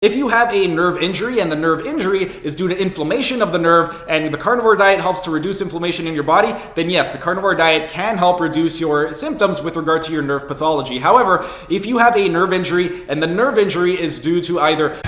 If you have a nerve injury and the nerve injury is due to inflammation of the nerve and the carnivore diet helps to reduce inflammation in your body, then yes, the carnivore diet can help reduce your symptoms with regard to your nerve pathology. However, if you have a nerve injury and the nerve injury is due to either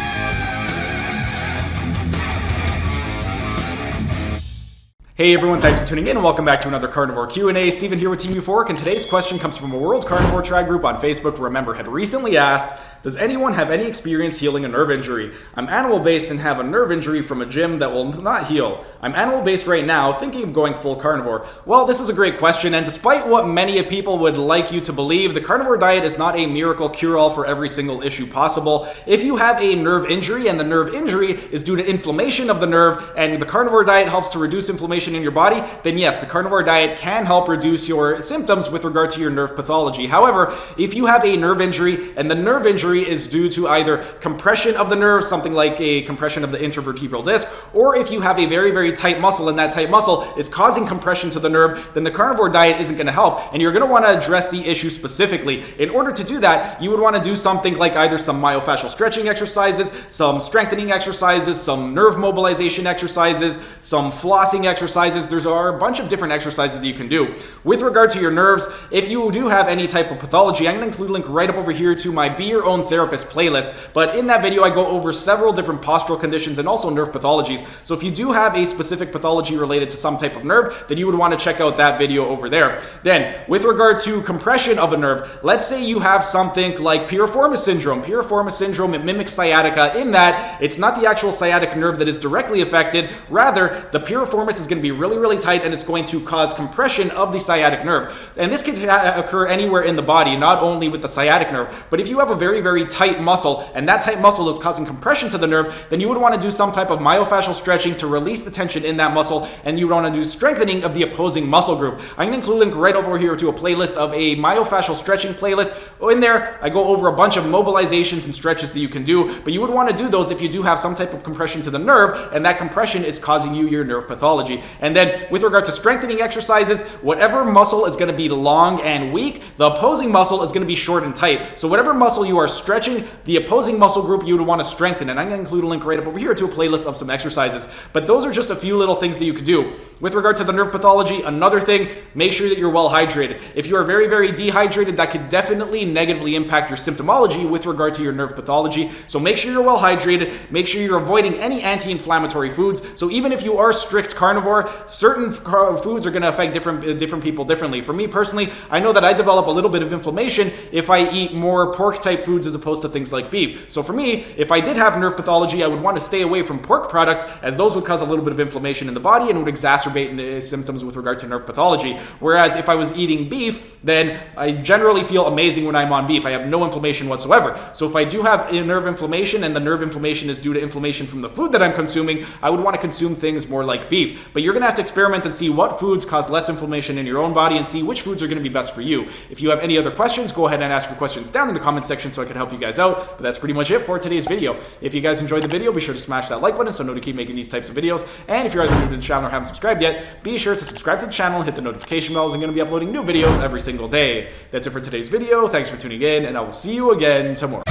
Hey everyone, thanks for tuning in and welcome back to another Carnivore Q&A. Steven here with Team Euphoric, and today's question comes from a World Carnivore Tribe group on Facebook where a member had recently asked, does anyone have any experience healing a nerve injury? I'm animal-based and have a nerve injury from a gym that will not heal. I'm animal-based right now, thinking of going full carnivore. Well, this is a great question, and despite what many people would like you to believe, the carnivore diet is not a miracle cure-all for every single issue possible. If you have a nerve injury and the nerve injury is due to inflammation of the nerve and the carnivore diet helps to reduce inflammation in your body, then yes, the carnivore diet can help reduce your symptoms with regard to your nerve pathology. However, if you have a nerve injury and the nerve injury is due to either compression of the nerve, something like a compression of the intervertebral disc, or if you have a very, very tight muscle and that tight muscle is causing compression to the nerve, then the carnivore diet isn't going to help, and you're going to want to address the issue specifically. In order to do that, you would want to do something like either some myofascial stretching exercises, some strengthening exercises, some nerve mobilization exercises, some flossing exercises. There's a bunch of different exercises that you can do. With regard to your nerves, if you do have any type of pathology, I'm going to include a link right up over here to my Be Your Own Therapist playlist. But in that video, I go over several different postural conditions and also nerve pathologies. So if you do have a specific pathology related to some type of nerve, then you would want to check out that video over there. Then, with regard to compression of a nerve, let's say you have something like Piriformis syndrome. Piriformis syndrome, it mimics sciatica in that it's not the actual sciatic nerve that is directly affected. Rather, the piriformis is going to be really, really tight, and it's going to cause compression of the sciatic nerve. And this can occur anywhere in the body, not only with the sciatic nerve, but if you have a very, very tight muscle and that tight muscle is causing compression to the nerve, then you would want to do some type of myofascial stretching to release the tension in that muscle, and you would want to do strengthening of the opposing muscle group. I'm going to include a link right over here to a playlist of a myofascial stretching playlist. In there, I go over a bunch of mobilizations and stretches that you can do, but you would want to do those if you do have some type of compression to the nerve, and that compression is causing you your nerve pathology. And then with regard to strengthening exercises, whatever muscle is going to be long and weak, the opposing muscle is going to be short and tight. So whatever muscle you are stretching, the opposing muscle group you would want to strengthen. And I'm going to include a link right up over here to a playlist of some exercises. But those are just a few little things that you could do. With regard to the nerve pathology, another thing, make sure that you're well hydrated. If you are very, very dehydrated, that could definitely negatively impact your symptomology with regard to your nerve pathology. So make sure you're well hydrated. Make sure you're avoiding any anti-inflammatory foods. So even if you are strict carnivore, certain foods are going to affect different people differently. For me personally, I know that I develop a little bit of inflammation if I eat more pork type foods as opposed to things like beef. So for me, if I did have nerve pathology, I would want to stay away from pork products, as those would cause a little bit of inflammation in the body and would exacerbate symptoms with regard to nerve pathology. Whereas if I was eating beef, then I generally feel amazing when I'm on beef. I have no inflammation whatsoever. So if I do have a nerve inflammation and the nerve inflammation is due to inflammation from the food that I'm consuming, I would want to consume things more like beef. But you're going to have to experiment and see what foods cause less inflammation in your own body and see which foods are going to be best for you. If you have any other questions, go ahead and ask your questions down in the comment section so I can help you guys out. But that's pretty much it for today's video. If you guys enjoyed the video, be sure to smash that like button so I know to keep making these types of videos. And if you're either new to the channel or haven't subscribed yet, be sure to subscribe to the channel and hit the notification bells. I'm going to be uploading new videos every single day. That's it for today's video. Thanks for tuning in, and I will see you again tomorrow.